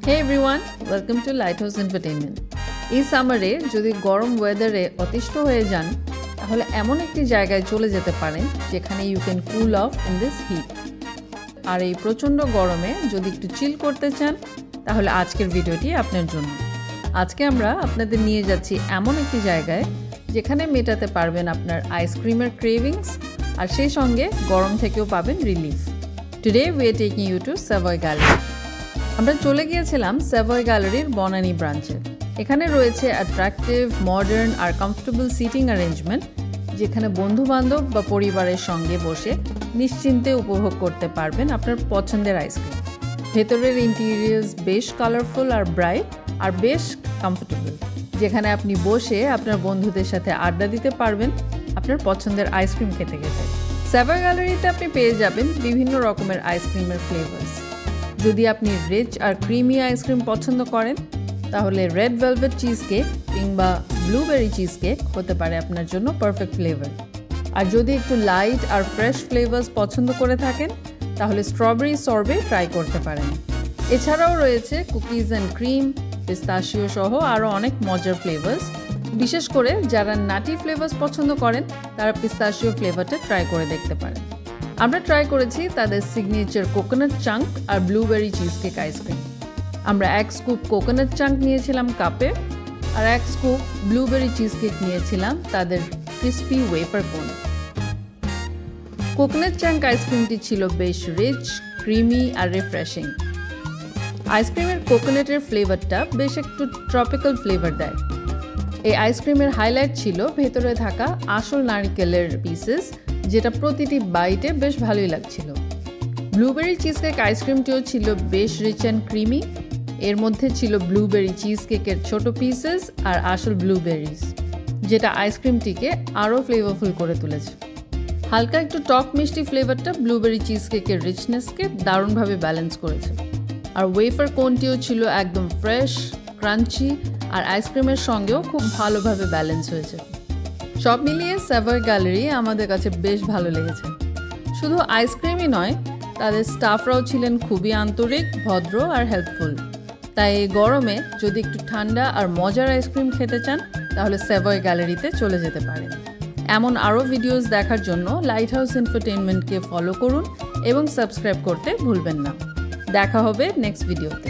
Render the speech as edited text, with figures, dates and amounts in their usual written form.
Hey everyone, welcome to Lighthouse Entertainment. এই সামারে যদি গরম ওয়েদারে অতিষ্ঠ হয়ে যান তাহলে এমন একটি জায়গায় চলে যেতে পারেন যেখানে you can cool off in this heat. আর এই প্রচণ্ড গরমে যদি একটু চিল করতে চান তাহলে আজকের ভিডিওটি আপনার জন্য। আজকে আমরা আপনাদের নিয়ে যাচ্ছি এমন একটি জায়গায় যেখানে মেটাতে পারবেন আপনার আইসক্রিমের ক্রেভিংস আর সেই সঙ্গে গরম থেকেও পাবেন relief. Today we are taking you to Savoy gallery. আমরা চলে গিয়েছিলাম স্যাভয় গ্যালারির বনানী ব্রাঞ্চে। এখানে রয়েছে অ্যাট্রাকটিভ, মডার্ন আর কমফোর্টেবল সিটিং অ্যারেঞ্জমেন্ট, যেখানে বন্ধুবান্ধব বা পরিবারের সঙ্গে বসে নিশ্চিন্তে উপভোগ করতে পারবেন আপনার পছন্দের আইসক্রিম। ভেতরের ইন্টেরিয়ার্স বেশ কালারফুল আর ব্রাইট আর বেশ কমফোর্টেবল, যেখানে আপনি বসে আপনার বন্ধুদের সাথে আড্ডা দিতে পারবেন আপনার পছন্দের আইসক্রিম খেতে খেতে। স্যাভয় গ্যালারিতে আপনি পেয়ে যাবেন বিভিন্ন রকমের আইসক্রিমের ফ্লেভার্স। যদি আপনি রিচ আর ক্রিমি আইসক্রিম পছন্দ করেন তাহলে রেড ভেলভেট চিজ কেক কিংবা ব্লুবেরি চিজ কেক হতে পারে আপনার জন্য পারফেক্ট ফ্লেভার। আর যদি একটু লাইট আর ফ্রেশ ফ্লেভার্স পছন্দ করে থাকেন তাহলে স্ট্রবেরি সরবে ট্রাই করতে পারেন। এছাড়াও রয়েছে কুকিজ অ্যান্ড ক্রিম, পিস্তাশিও সহ আরও অনেক মজার ফ্লেভার্স। বিশেষ করে যারা নাটি ফ্লেভার্স পছন্দ করেন তারা পিস্তাশিও ফ্লেভারটা ট্রাই করে দেখতে পারেন। আমরা ট্রাই করেছি তাদের সিগনেচার কোকোনাট চাঙ্ক আর ব্লুবেরি চিজ কেক আইসক্রিম। আমরা 1 স্কুপ কোকোনাট চাঙ্ক নিয়েছিলাম কাপে আর 1 স্কুপ ব্লুবেরি চিজ কেক নিয়েছিলাম তাদের ক্রিস্পি ওয়েফার কোন। কোকোনাট চাঙ্ক আইসক্রিমটি ছিল বেশ রিচ, ক্রিমি আর রিফ্রেশিং। আইসক্রিমের কোকোনাটের ফ্লেভারটা বেশ একটু ট্রপিক্যাল ফ্লেভার দেয়। এই আইসক্রিমের হাইলাইট ছিল ভেতরে থাকা আসল নারকেলের পিসেস, যেটা প্রতিটি বাইটে বেশ ভালোই লাগছিল। ব্লুবেরি চিজ কেক আইসক্রিমটিও ছিল বেশ রিচ অ্যান্ড ক্রিমি। এর মধ্যে ছিল ব্লুবেরি চিজ কেকের ছোট পিসেস আর আসল ব্লুবেরিজ, যেটা আইসক্রিমটিকে আরও ফ্লেভারফুল করে তুলেছে। হালকা একটু টক মিষ্টি ফ্লেভারটা ব্লুবেরি চিজ কেকের রিচনেসকে দারুণভাবে ব্যালেন্স করেছে। আর ওয়েফার কোনটিও ছিল একদম ফ্রেশ, ক্রাঞ্চি আর আইসক্রিমের সঙ্গেও খুব ভালোভাবে ব্যালেন্স হয়েছে। সব মিলিয়ে স্যাভয় গ্যালারি আমাদের কাছে বেশ ভালো লেগেছে। শুধু আইসক্রিমই নয়, তাদের স্টাফরাও ছিলেন খুবই আন্তরিক, ভদ্র আর হেল্পফুল। তাই এই গরমে যদি একটু ঠান্ডা আর মজার আইসক্রিম খেতে চান তাহলে স্যাভয় গ্যালারিতে চলে যেতে পারেন। এমন আরও ভিডিওস দেখার জন্য লাইট হাউস এন্টারটেইনমেন্টকে ফলো করুন এবং সাবস্ক্রাইব করতে ভুলবেন না। দেখা হবে নেক্সট ভিডিওতে।